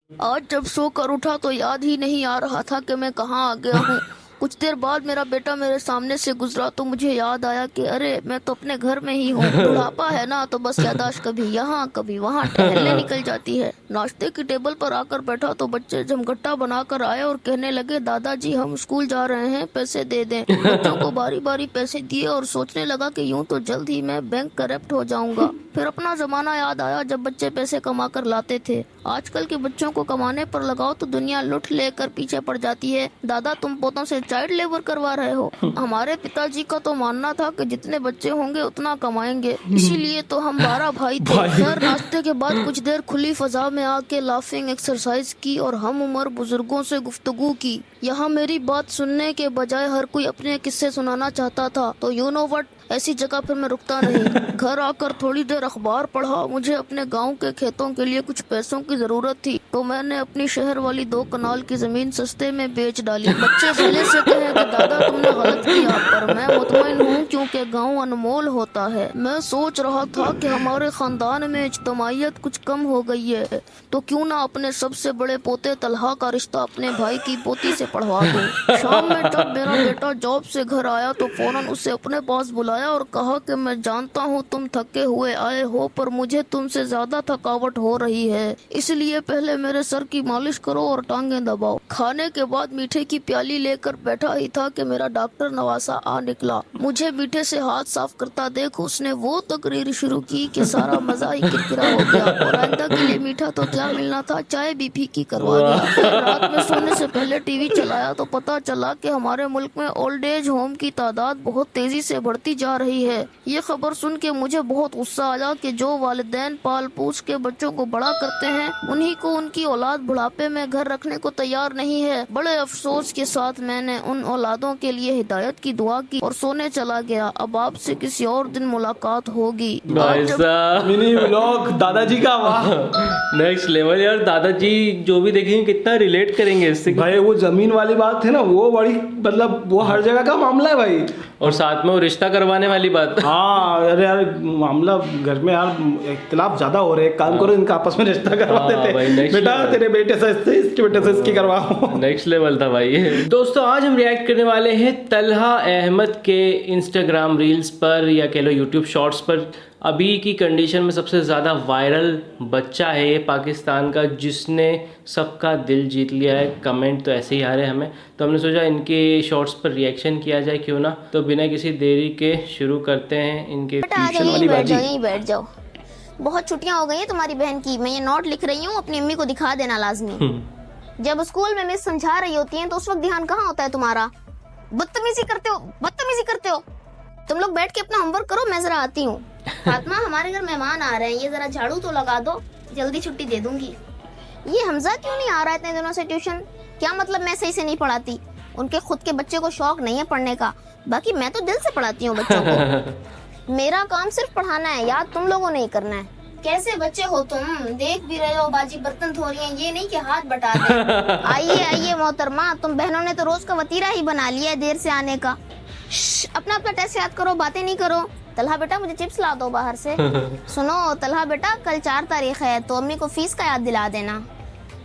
आज जब सो कर उठा तो याद ही नहीं आ रहा था कि मैं कहाँ आ गया हूँ। कुछ देर बाद मेरा बेटा मेरे सामने से गुजरा तो मुझे याद आया कि अरे मैं तो अपने घर में ही हूँ। बुढ़ापा है ना, तो बस याददाश्त कभी यहाँ कभी वहाँ टहलने निकल जाती है। नाश्ते की टेबल पर आकर बैठा तो बच्चे जमघट्टा बनाकर आए और कहने लगे, दादाजी हम स्कूल जा रहे हैं, पैसे दे दें। बच्चों को बारी बारी पैसे दिए और सोचने लगा कि यूं तो जल्द ही मैं बैंक करप्ट हो जाऊंगा। फिर अपना जमाना याद आया जब बच्चे पैसे कमा कर लाते थे। आजकल के बच्चों को कमाने पर लगाओ तो दुनिया लुट लेकर पीछे पड़ जाती है। दादा तुम पोतों से चाइल्ड लेबर करवा रहे हो। हमारे पिताजी का तो मानना था कि जितने बच्चे होंगे उतना कमाएंगे, इसीलिए तो हम 12 भाई थे। खैर नाश्ते के बाद कुछ देर खुली फजा में आके लाफिंग एक्सरसाइज की और हम उम्र बुजुर्गों से गुफ्तगू की। यहाँ मेरी बात सुनने के बजाय हर कोई अपने किस्से सुनाना चाहता था, तो यू नो व्हाट, ऐसी जगह पर मैं रुकता नहीं। घर आकर थोड़ी देर अखबार पढ़ा। मुझे अपने गांव के खेतों के लिए कुछ पैसों की जरूरत थी, तो मैंने अपनी शहर वाली 2 कनाल की जमीन सस्ते में बेच डाली। बच्चे पहले से कहे कि दादा तुमने गलत किया, पर मैं मुतमईन हूँ क्योंकि गांव अनमोल होता है। मैं सोच रहा था कि हमारे खानदान में इज्तमाइयत कुछ कम हो गई है, तो क्यों ना अपने सबसे बड़े पोते तलहा का रिश्ता अपने भाई की पोती से पढ़वा दूं। शाम में जब मेरा बेटा जॉब से घर आया तो फौरन उसे अपने पास बुलाया और कहा कि मैं जानता हूँ तुम थके हुए आए हो, पर मुझे तुमसे ज्यादा थकावट हो रही है, इसलिए पहले मेरे सर की मालिश करो और टांगें दबाओ। खाने के बाद मीठे की प्याली लेकर बैठा ही था कि मेरा डॉक्टर नवासा आ निकला। मुझे मीठे से हाथ साफ करता देख उसने वो तकरीर शुरू की कि सारा मजा ही किरकिरा हो गया और आइंदा के लिए मीठा तो क्या मिलना था, चाय भी फीकी करवा दिया। रात में सोने से पहले टीवी चलाया तो पता चला कि हमारे मुल्क में ओल्ड एज होम की तादाद बहुत तेजी से बढ़ती जा रही है। ये खबर सुन के मुझे बहुत गुस्सा आया कि जो वालिदैन पाल पूछ के बच्चों को बड़ा करते हैं, उन्हीं को उनकी औलाद बुढ़ापे में घर रखने को तैयार नहीं है। बड़े अफसोस के साथ मैंने उन औलादों के लिए हिदायत की दुआ की और सोने चला गया। अब आपसे किसी और दिन मुलाकात होगी। भाई साहब मिनी व्लॉग दादाजी का, वाह नेक्स्ट लेवल यार। दादाजी जो भी देखेंगे कितना रिलेट करेंगे इससे। भाई वो जमीन वाली बात है ना, वो बड़ी मतलब वो हर जगह का मामला है भाई। और साथ में वो रिश्ता करवाने वाली बात। हाँ अरे यार मामला घर में यार इख्तिलाफ ज्यादा हो रहे हैं, काम करो इनका आपस में रिश्ता करवा देते। बेटा तेरे बेटे से इसके बेटे से इसकी करवाओ। नेक्स्ट लेवल था भाई। दोस्तों आज हम रिएक्ट करने वाले हैं तलहा अहमद के इंस्टाग्राम रील्स पर या कह लो यूट्यूब शॉर्ट्स पर। अभी की कंडीशन में सबसे ज़्यादा वायरल बच्चा है ये पाकिस्तान का, जिसने सबका दिल जीत लिया है। कमेंट तो ऐसे ही आ रहे हैं हमें, तो हमने सोचा इनके शॉर्ट्स पर रिएक्शन किया जाए क्यों ना। तो बिना किसी देरी के शुरू करते हैं इनके ट्यूशन वाली बाजी। यहीं बैठ जाओ, बहुत छुट्टियां हो गई हैं तुम्हारी बहन की। मैं ये नोट लिख रही हूँ, अपनी अम्मी को दिखा देना लाजमी। जब स्कूल में मिस समझा रही होती हैं तो उस वक्त ध्यान कहाँ होता है तुम्हारा? बदतमीजी करते हो। तुम लोग बैठ के अपना होमवर्क करो, मैं जरा आती हूँ। फातिमा हमारे घर मेहमान आ रहे हैं, ये जरा झाड़ू तो लगा दो, जल्दी छुट्टी दे दूंगी। ये हमजा क्यों नहीं आ रहा है इतने दिनों से ट्यूशन? क्या मतलब मैं सही से नहीं पढ़ाती? उनके खुद के बच्चे को शौक नहीं है पढ़ने का, बाकी मैं तो दिल से पढ़ाती हूँ बच्चों को। मेरा काम सिर्फ पढ़ाना है, याद तुम लोगों ने ही करना है। कैसे बच्चे हो तुम, देख भी रहे हो बाजी बर्तन धो रही हैं, ये नहीं कि हाथ बटा दे। आइए मोहतरमा, तुम बहनों ने तो रोज का वतीरा ही बना लिया है देर से आने का। अपना टेस्ट याद करो, बातें नहीं करो। तलहा बेटा मुझे चिप्स ला दो बाहर से। सुनो तलहा बेटा, कल 4 तारीख है तो अम्मी को फीस का याद दिला देना।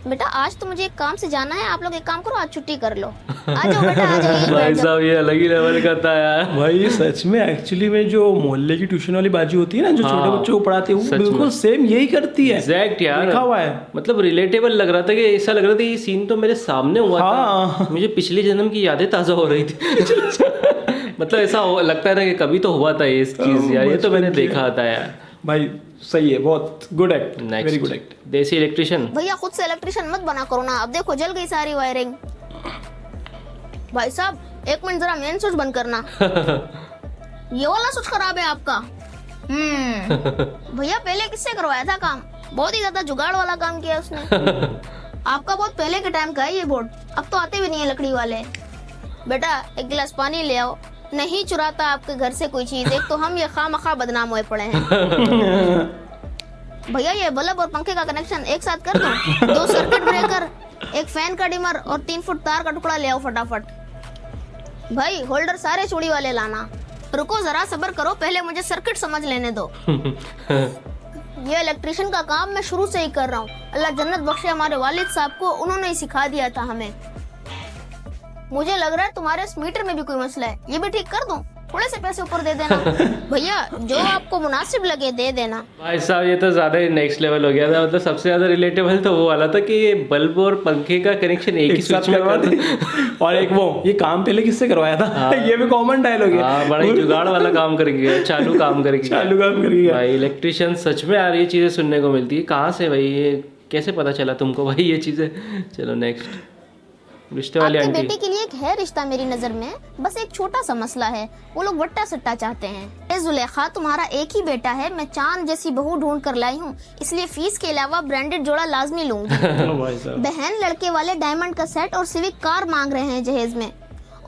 बेटा आज तो मुझे एक काम से जाना है, आप लोग एक काम करो, आज छुट्टी कर लो। आ जाओ बेटा, आ जाओ। भाई साहब ये अलग ही लेवल का था यार। भाई सच में एक्चुअली में जो मोहल्ले की ट्यूशन वाली बाजी होती है ना, जो छोटे बच्चों को पढ़ाते हैं, वो बिल्कुल सेम यही करती है। एग्जैक्ट यार, लिखा हुआ है। मतलब रिलेटेबल लग रहा था कि ऐसा लग रहा था ये सीन तो मेरे सामने हुआ था। मुझे पिछले जन्म की यादें ताजा हो रही थी। मतलब ऐसा लगता है ना कि कभी तो हुआ था ये चीज यार, ये तो मैंने देखा था यार। भाई सही है, बहुत good act, very good act. देसी इलेक्ट्रिशियन भैया, खुद से इलेक्ट्रिशियन मत बना करो ना। अब देखो जल गई सारी वायरिंग। भाई साहब 1 मिनट जरा मेन स्विच बंद करना। ये वाला स्विच खराब है आपका। भैया पहले किससे करवाया था काम? बहुत ही ज्यादा जुगाड़ वाला काम किया उसने। आपका बहुत पहले के टाइम का है ये बोर्ड, अब तो आते भी नहीं है लकड़ी वाले। बेटा 1 गिलास पानी ले आओ। नहीं चुराता आपके घर से कोई चीज, एक तो हम ये खामखा बदनाम हुए पड़े हैं। भैया ये बल्ब और पंखे का कनेक्शन एक साथ कर दो। 2 सर्किट ब्रेकर, 1 फैन का डिमर और 3 फुट तार का टुकड़ा ले आओ फटाफट। भाई होल्डर सारे चूड़ी वाले लाना। रुको जरा सब्र करो, पहले मुझे सर्किट समझ लेने दो। ये इलेक्ट्रिशियन का काम मैं शुरू से ही कर रहा हूँ। अल्लाह जन्नत बख्शे हमारे वालिद साहब को, उन्होंने ही सिखा दिया था हमें। मुझे लग रहा है तुम्हारे इस मीटर में भी कोई मसला है, ये भी ठीक कर दूं? थोड़े से पैसे ऊपर दे देना। भैया जो आपको मुनासिब लगे दे देना। भाई साहब ये तो ज़्यादा ही नेक्स्ट लेवल हो गया था। मतलब सबसे ज़्यादा रिलेटेबल तो वो वाला था कि ये बल्ब और पंखे का कनेक्शन एक ही स्विच में करवा दे। और एक वो ये काम पहले किससे करवाया था? ये भी कॉमन डायलॉग है। हाँ, बड़ा ही जुगाड़ वाला काम कर गया, चालू काम कर गया। चालू काम कर गया भाई। इलेक्ट्रिशियन सच में यार ये चीज़ें सुनने को मिलती है। कहाँ से भाई, ये कैसे पता चला तुमको भाई ये चीज़ें? चलो नेक्स्ट, रिश्ते वाली आपकी आंटी। बेटी के लिए एक है रिश्ता मेरी नजर में, बस एक छोटा सा मसला है, वो लोग वट्टा सट्टा चाहते हैं। ए जुलेखा, तुम्हारा एक ही बेटा है, मैं चांद जैसी बहू ढूंढ कर लाई हूँ, इसलिए फीस के अलावा ब्रांडेड जोड़ा लाजमी लूंगी। भाई साहब बहन लड़के वाले डायमंड का सेट और सिविक कार मांग रहे हैं जहेज में।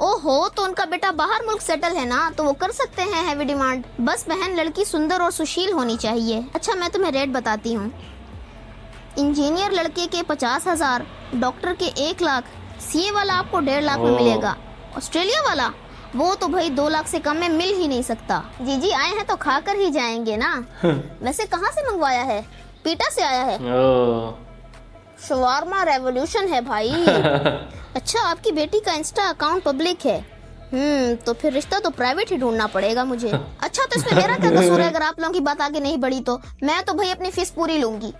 ओहो, तो उनका बेटा बाहर मुल्क सेटल है ना, तो वो कर सकते हैं हैवी डिमांड। बस बहन लड़की सुंदर और सुशील होनी चाहिए। अच्छा मैं तुम्हें रेट बताती हूँ। इंजीनियर लड़के के 50,000, डॉक्टर के 1 लाख, सीए वाला आपको 1.5 लाख में मिलेगा। ऑस्ट्रेलिया वाला वो तो भाई 2 लाख से कम में मिल ही नहीं सकता। जी आए हैं तो खाकर ही जाएंगे ना। वैसे कहाँ से मंगवाया है? पीटा से आया है। शवारमा रेवोल्यूशन है भाई। अच्छा आपकी बेटी का इंस्टा अकाउंट पब्लिक है। तो फिर रिश्ता तो प्राइवेट ही ढूंढना पड़ेगा मुझे। अच्छा तो इसमें मेरा क्या कसूर है? अगर आप लोगों की बात आगे नहीं बढ़ी तो मैं तो भाई अपनी फीस पूरी लूंगी।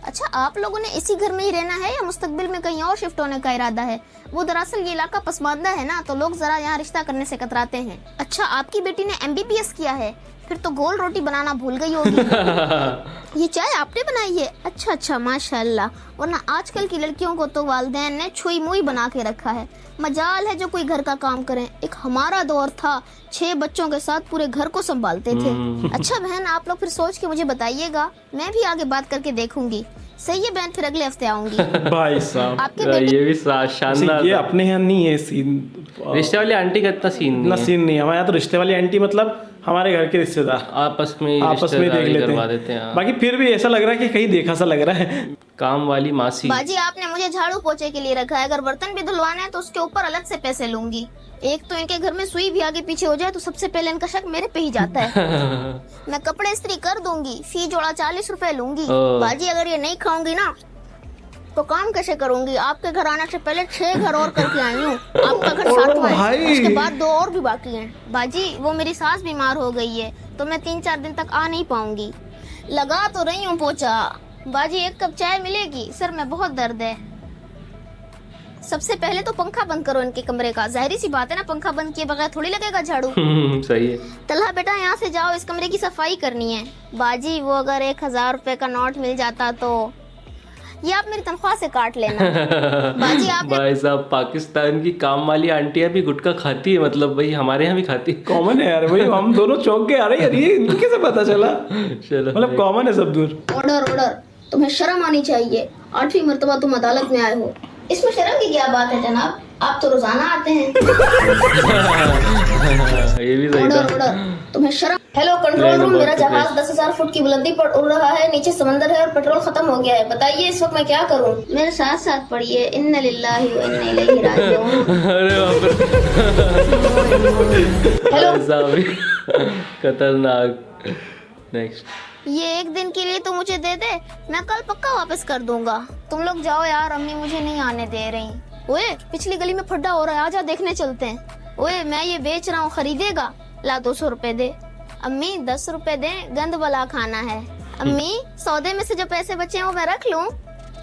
अच्छा आप लोगों ने इसी घर में ही रहना है या मुस्तकबिल में कहीं और शिफ्ट होने का इरादा है? वो दरअसल ये इलाका पसमानदा है ना, तो लोग जरा यहाँ रिश्ता करने से कतराते हैं। अच्छा आपकी बेटी ने MBBS किया है, फिर तो गोल रोटी बनाना भूल गई होगी। ये चाय आपने बनाई है? अच्छा माशाल्लाह, वरना आजकल की लड़कियों को तो वालिदैन ने छुई मुई बना के रखा है। मजाल है जो कोई घर का काम करें। एक हमारा दौर था 6 बच्चों के साथ पूरे घर को संभालते थे। अच्छा बहन आप लोग फिर सोच के मुझे बताइएगा, मैं भी आगे बात करके देखूंगी। सही है बहन, फिर अगले हफ्ते आऊंगी। भाई साहब आपके बेटे ये भी शानदार। ये अपने यहाँ नहीं है सीन। रिश्ते वाली आंटी का इतना सीन इतना नहीं है। सीन नहीं है हमारे यहाँ। तो रिश्ते वाली आंटी मतलब हमारे घर के रिश्तेदार आपस में देख करवा लेते देते हैं। हैं। बाकी फिर भी ऐसा लग रहा है कि कहीं देखा सा लग रहा है। काम वाली मासी। बाजी आपने मुझे झाड़ू पोछे के लिए रखा है, अगर बर्तन भी धुलवाने हैं तो उसके ऊपर अलग से पैसे लूंगी। एक तो इनके घर में सुई भी आगे पीछे हो जाए तो सबसे पहले इनका शक मेरे पे ही जाता है। मैं कपड़े इस्त्री कर दूंगी, फी जोड़ा 40 रुपए लूंगी। बाजी अगर ये नहीं खाऊंगी ना तो काम कैसे करूंगी? आपके घर आने से पहले 6 घर और करके आई हूँ। आपका घर 7वां है, उसके बाद 2 और भी बाकी हैं। बाजी वो मेरी सास बीमार हो गई है तो मैं 3-4 दिन तक आ नहीं पाऊंगी। लगा तो रही हूँ पोछा। बाजी 1 कप चाय मिलेगी? सर में बहुत दर्द है। सबसे पहले तो पंखा बंद करो इनके कमरे का। जाहिर सी बात है ना, पंखा बंद किए बगैर थोड़ी लगेगा झाड़ू। सही है। तलहा बेटा यहाँ से जाओ, इस कमरे की सफाई करनी है। बाजी वो अगर 1000 रुपए का नोट मिल जाता तो ये आप मेरी तनख्वाह से काट लेना। बाजी आप भाई साहब पाकिस्तान की काम वाली आंटियां भी गुटखा खाती है, मतलब भाई हमारे यहाँ भी खाती है। कॉमन है यार भाई, हम दोनों चौंक के आ रहे हैं यार, ये इनको कैसे पता चला? चलो मतलब कॉमन है सब दूर। ऑर्डर, तुम्हें शर्म आनी चाहिए। 8वीं मर्तबा तुम अदालत में आए हो, इसमें शर्म की क्या बात है जनाब? आप तो रोजाना आते हैं। ये भी सही था। ऑर्डर, तुम्हें शर्म। हेलो कंट्रोल रूम, मेरा जहाज 10,000 फुट की बुलंदी पर उड़ रहा है, नीचे समंदर है और पेट्रोल खत्म हो गया है। बताइए इस वक्त मैं क्या करूं? मेरे साथ साथ पढ़िए, इन्ना लिल्लाहि व इन्ना इलैहि राजिऊन। अरे बाप रे। हेलो खतरनाक। नेक्स्ट। ये 1 दिन के लिए तो मुझे दे दे, मैं कल पक्का वापस कर दूंगा। तुम लोग जाओ यार, अम्मी मुझे नहीं आने दे रही। ओए पिछली गली में फड्डा हो रहा है, आजा देखने चलते हैं। ओए मैं ये बेच रहा हूँ, खरीदेगा? ला 200 रुपए दे। अम्मी 10 रुपए दे, गंद वाला खाना है। अम्मी सौदे में से जो पैसे बचे हैं वो मैं रख लूं?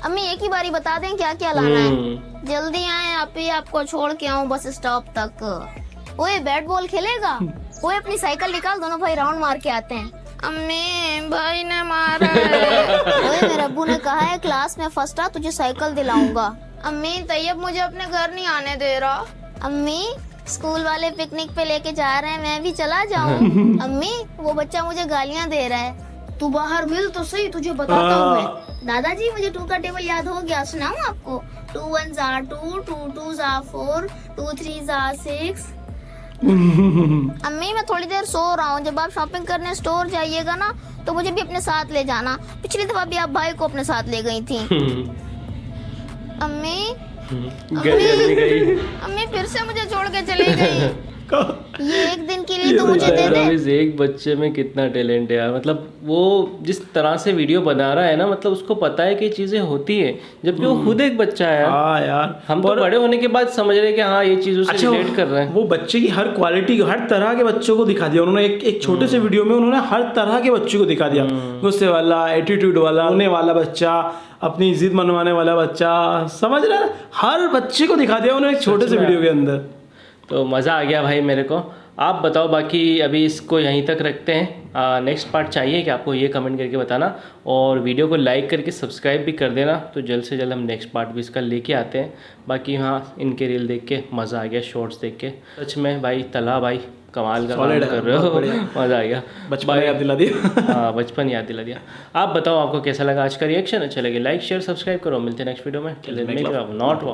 अम्मी एक ही बारी बता दें क्या क्या लाना है। जल्दी आए, आप ही आपको छोड़ के आऊं बस स्टॉप तक। ओए बैट बॉल खेलेगा? ओए अपनी साइकिल निकाल, दोनों भाई राउंड मार के आते हैं। अम्मी भाई ने मारा है। ओए मेरे अब्बू ने कहा है क्लास में फर्स्ट आ तुझे साइकिल दिलाऊंगा। अम्मी तैयब मुझे अपने घर नहीं आने दे रहा। अम्मी स्कूल वाले पिकनिक पे लेके जा रहे हैं, मैं भी चला जाऊं? अम्मी वो बच्चा मुझे गालियां दे रहा है। तू बाहर मिल तो सही, तुझे बताता हूँ मैं। दादाजी मुझे 2 का टेबल याद हो गया, सुनाऊं आपको? 2 1 2, 2 2 4, 2 3 6। अम्मी मैं थोड़ी देर सो रहा हूँ, जब आप शॉपिंग करने स्टोर जाइएगा ना तो मुझे भी अपने साथ ले जाना। पिछली दफा भी आप भाई को अपने साथ ले गई थी। अम्मी गई। अम्मी फिर से मुझे छोड़ के चली गई। ये एक दिन के लिए तो मुझे दे दे। रवीज एक बच्चे में कितना टैलेंट है यार, मतलब वो जिस तरह से वीडियो बना रहा है ना, मतलब उसको पता है कि चीजें होती है, जबकि वो खुद एक बच्चा है यार। हाँ यार, हम तो बड़े होने के बाद समझ रहे हैं कि हाँ ये चीजों से रिलेट कर रहे हैं। वो बच्चे की हर क्वालिटी, हर तरह के बच्चों को दिखा दिया उन्होंने। एक छोटे से वीडियो में उन्होंने हर तरह के बच्चों को दिखा दिया, गुस्से वाला, एटीट्यूड वाला, होने वाला बच्चा, अपनी जिद मनवाने वाला बच्चा, समझ रहे हैं, हर बच्चे को दिखा दिया उन्होंने एक छोटे से वीडियो के अंदर। तो मज़ा आ गया भाई मेरे को। आप बताओ, बाकी अभी इसको यहीं तक रखते हैं। नेक्स्ट पार्ट चाहिए कि आपको ये कमेंट करके बताना, और वीडियो को लाइक करके सब्सक्राइब भी कर देना, तो जल्द से जल्द हम नेक्स्ट पार्ट भी इसका लेके आते हैं। बाकी हाँ, इनके रील देख के मज़ा आ गया, शॉर्ट्स देख के। सच में भाई तलहा भाई कमाल का काम कर रहे हो, मज़ा आ गया। बचपन याद दिला दिया। हाँ, बचपन याद दिला दिया। आप बताओ आपको कैसा लगा आज का रिएक्शन? अच्छा लगे लाइक शेयर सब्सक्राइब करो। मिलते हैं नेक्स्ट वीडियो में। नॉट